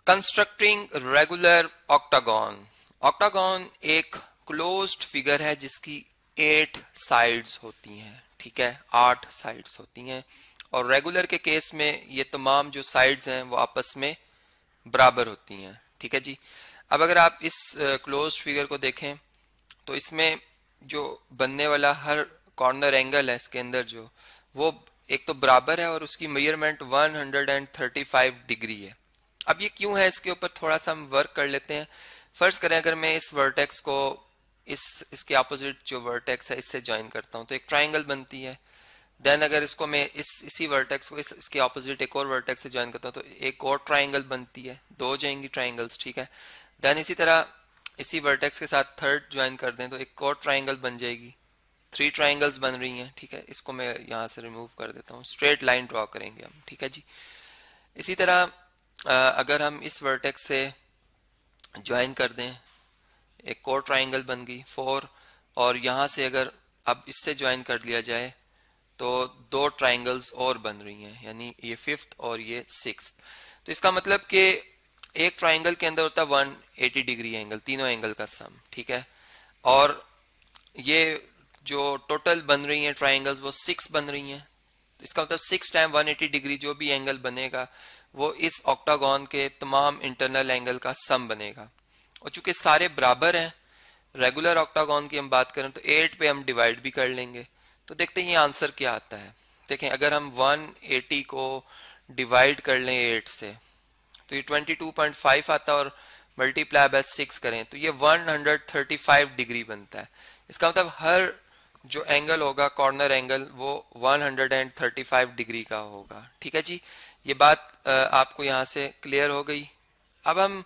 Constructing regular octagon. Octagon एक closed figure है जिसकी 8 साइड्स होती हैं, ठीक है, 8 साइड्स होती हैं। और रेगुलर के केस में ये तमाम जो साइड्स हैं वो आपस में बराबर होती हैं, ठीक है जी। अब अगर आप इस क्लोज्ड फिगर को देखें तो इसमें जो बनने वाला हर कॉर्नर एंगल है इसके अंदर जो वो एक तो बराबर है और उसकी मेजरमेंट 135 डिग्री है। अब ये क्यों है, इसके ऊपर थोड़ा सा हम वर्क कर लेते हैं। फर्ज करें अगर मैं इस वर्टेक्स को इसके अपोजिट जो वर्टेक्स है इससे ज्वाइन करता हूं तो एक ट्राइंगल बनती है। देन अगर इसको मैं इसी वर्टेक्स को इसके ऑपोजिट एक और वर्टेक्स से ज्वाइन करता हूं तो एक और ट्राइंगल बनती है, दो हो जाएंगी ट्राइंगल्स, ठीक है। देन इसी तरह इसी वर्टेक्स के साथ थर्ड ज्वाइन कर दें तो एक और ट्राइंगल बन जाएगी, 3 ट्राइंगल्स बन रही हैं, ठीक है। इसको मैं यहाँ से रिमूव कर देता हूँ, स्ट्रेट लाइन ड्रॉ करेंगे हम, ठीक है जी। इसी तरह अगर हम इस वर्टेक्स से ज्वाइन कर दें एक और ट्राइंगल बन गई 4, और यहाँ से अगर अब इससे ज्वाइन कर लिया जाए तो 2 ट्राइंगल्स और बन रही हैं, यानी ये 5th और ये 6th। तो इसका मतलब कि एक ट्राइंगल के अंदर होता है 180 डिग्री एंगल, तीनों एंगल का सम, ठीक है। और ये जो टोटल बन रही हैं ट्राइंगल्स वो 6 बन रही हैं। इसका मतलब 6 टाइम 180 डिग्री जो भी एंगल बनेगा वो इस ऑक्टागन के तमाम इंटरनल एंगल का सम बनेगा। और चूंकि सारे बराबर हैं, रेगुलर ऑक्टागन की हम बात करें तो 8 पे हम डिवाइड भी कर लेंगे। तो देखते हैं ये आंसर क्या आता है। देखें अगर हम 180 को डिवाइड कर लें 8 से तो ये 22.5 आता है, और मल्टीप्लाई बाय 6 करें तो ये 135 डिग्री बनता है। इसका मतलब हर जो एंगल होगा कॉर्नर एंगल वो 135 डिग्री का होगा, ठीक है जी। ये बात आपको यहाँ से क्लियर हो गई। अब हम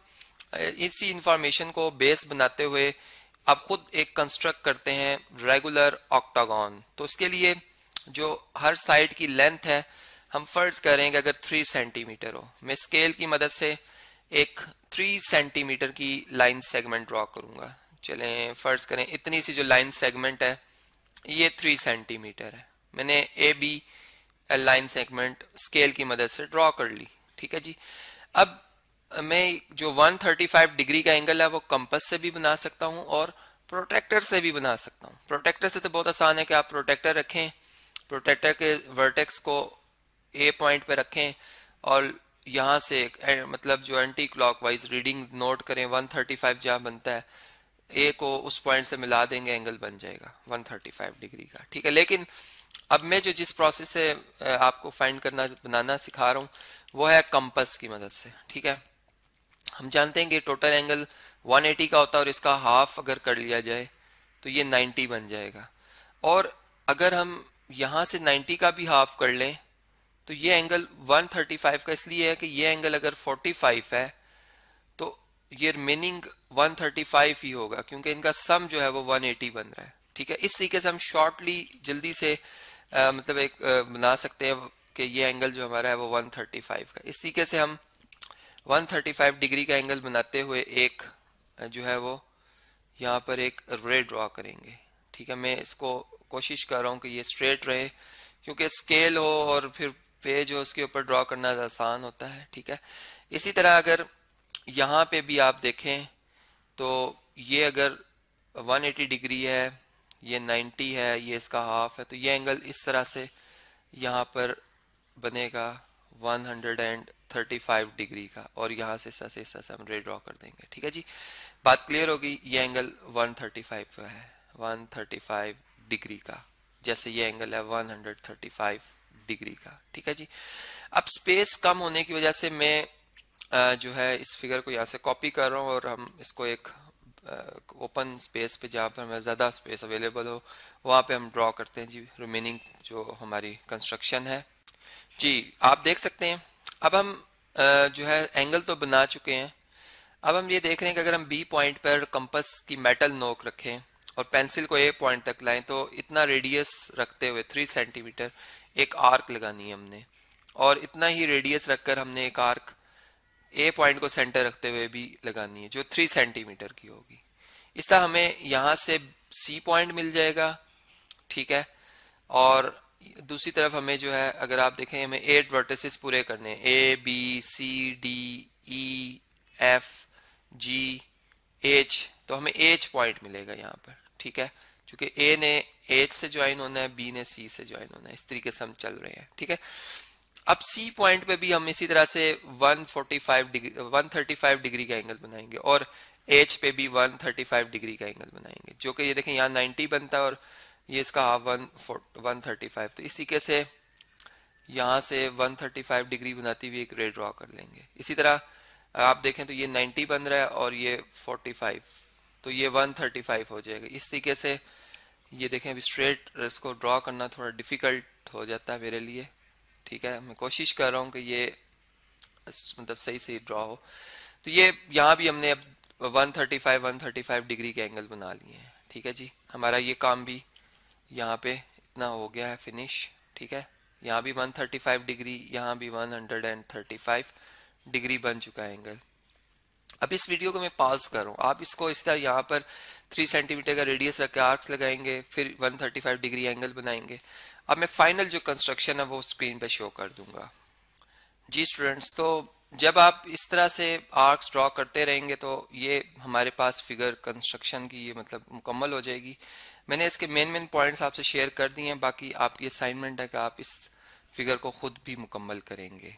इसी इंफॉर्मेशन को बेस बनाते हुए अब खुद एक कंस्ट्रक्ट करते हैं रेगुलर ऑक्टागन। तो इसके लिए जो हर साइड की लेंथ है हम फर्ज करेंगे अगर 3 सेंटीमीटर हो, मैं स्केल की मदद से एक 3 सेंटीमीटर की लाइन सेगमेंट ड्रॉ करूंगा। चलें फर्ज करें इतनी सी जो लाइन सेगमेंट है ये 3 सेंटीमीटर है, मैंने A B line segment scale की मदद से ड्रॉ कर ली, ठीक है जी। अब मैं जो 135 डिग्री का एंगल है वो कंपास से भी बना सकता हूं और प्रोटेक्टर से भी बना सकता हूं। प्रोटेक्टर से तो बहुत आसान है कि आप प्रोटेक्टर रखें, प्रोटेक्टर के वर्टेक्स को ए पॉइंट पे रखें और यहाँ से मतलब जो एंटी क्लॉकवाइज रीडिंग नोट करें 135 जहाँ बनता है ए को उस पॉइंट से मिला देंगे, एंगल बन जाएगा 135 डिग्री का, ठीक है। लेकिन अब मैं जो जिस प्रोसेस से आपको फाइंड करना बनाना सिखा रहा हूँ वो है कंपास की मदद से, ठीक है। हम जानते हैं कि टोटल एंगल 180 का होता है और इसका हाफ अगर कर लिया जाए तो ये 90 बन जाएगा। और अगर हम यहाँ से 90 का भी हाफ कर लें तो ये एंगल 135 का इसलिए है कि ये एंगल अगर 45 है तो ये रिमेनिंग 135 ही होगा क्योंकि इनका सम जो है वो 180 बन रहा है, ठीक है। इस तरीके से हम शॉर्टली जल्दी से मतलब एक बना सकते हैं कि ये एंगल जो हमारा है वो 135 का। इस तरीके से हम 135 डिग्री का एंगल बनाते हुए एक जो है वो यहाँ पर एक रे ड्रॉ करेंगे, ठीक है। मैं इसको कोशिश कर रहा हूँ कि ये स्ट्रेट रहे क्योंकि स्केल हो और फिर पेज हो उसके ऊपर ड्रॉ करना आसान होता है, ठीक है। इसी तरह अगर यहाँ पे भी आप देखें तो ये अगर 180 डिग्री है, ये 90 है, ये इसका हाफ है, तो ये एंगल इस तरह से यहाँ पर बनेगा 135 डिग्री का और यहाँ से इस तरह से हम रे ड्रॉ कर देंगे, ठीक है जी। बात क्लियर होगी। ये एंगल 135 का है, 135 डिग्री का, जैसे ये एंगल है 135 डिग्री का, ठीक है जी। अब स्पेस कम होने की वजह से मैं जो है इस फिगर को यहाँ से कॉपी कर रहा हूँ और हम इसको एक ओपन स्पेस पे जहाँ पर हमें ज़्यादा स्पेस अवेलेबल हो वहाँ पे हम ड्रॉ करते हैं जी रिमेनिंग जो हमारी कंस्ट्रक्शन है जी। आप देख सकते हैं अब हम जो है एंगल तो बना चुके हैं। अब हम ये देख रहे हैं कि अगर हम बी पॉइंट पर कंपास की मेटल नोक रखें और पेंसिल को ए पॉइंट तक लाएं तो इतना रेडियस रखते हुए 3 सेंटीमीटर एक आर्क लगानी है हमने, और इतना ही रेडियस रखकर हमने एक आर्क ए पॉइंट को सेंटर रखते हुए भी लगानी है जो 3 सेंटीमीटर की होगी। इस तरह हमें यहाँ से सी पॉइंट मिल जाएगा, ठीक है। और दूसरी तरफ हमें जो है अगर आप देखें हमें 8 वर्टिसेस पूरे करने हैं, A B C D E F G H, तो हमें एच पॉइंट मिलेगा यहाँ पर, ठीक है, क्योंकि ए ने एच से ज्वाइन होना है, बी ने सी से ज्वाइन होना है, इस तरीके से हम चल रहे हैं, ठीक है। अब सी पॉइंट पे भी हम इसी तरह से 135 डिग्री का एंगल बनाएंगे और एच पे भी 135 डिग्री का एंगल बनाएंगे, जो कि ये देखें यहाँ 90 बनता है और ये इसका हाफ 135, तो इसी के से यहाँ से 135 डिग्री बनाती हुई एक रे ड्रॉ कर लेंगे। इसी तरह आप देखें तो ये 90 बन रहा है और ये 45, तो ये 135 हो जाएगा। इस तरीके से ये देखें, अभी स्ट्रेट इसको ड्रॉ करना थोड़ा डिफिकल्ट हो जाता है मेरे लिए, ठीक है। मैं कोशिश कर रहा हूँ कि ये मतलब सही सही ड्रॉ हो। तो ये यहाँ भी हमने अब 135 डिग्री के एंगल बना लिए हैं, ठीक है जी। हमारा ये काम भी यहाँ पे इतना हो गया है फिनिश, ठीक है। यहाँ भी 135 डिग्री, यहाँ भी 135 डिग्री बन चुका है एंगल। अब इस वीडियो को मैं पॉज कर रहा हूँ, आप इसको इस तरह यहाँ पर 3 सेंटीमीटर का रेडियस रख के आर्क्स लगाएंगे, फिर 135 डिग्री एंगल बनाएंगे। अब मैं फाइनल जो कंस्ट्रक्शन है वो स्क्रीन पे शो कर दूंगा। जी स्टूडेंट्स, तो जब आप इस तरह से आर्क्स ड्रॉ करते रहेंगे तो ये हमारे पास फिगर कंस्ट्रक्शन की ये मतलब मुकम्मल हो जाएगी। मैंने इसके मेन पॉइंट्स आपसे शेयर कर दिए हैं, बाकी आपकी असाइनमेंट है कि आप इस फिगर को खुद भी मुकम्मल करेंगे।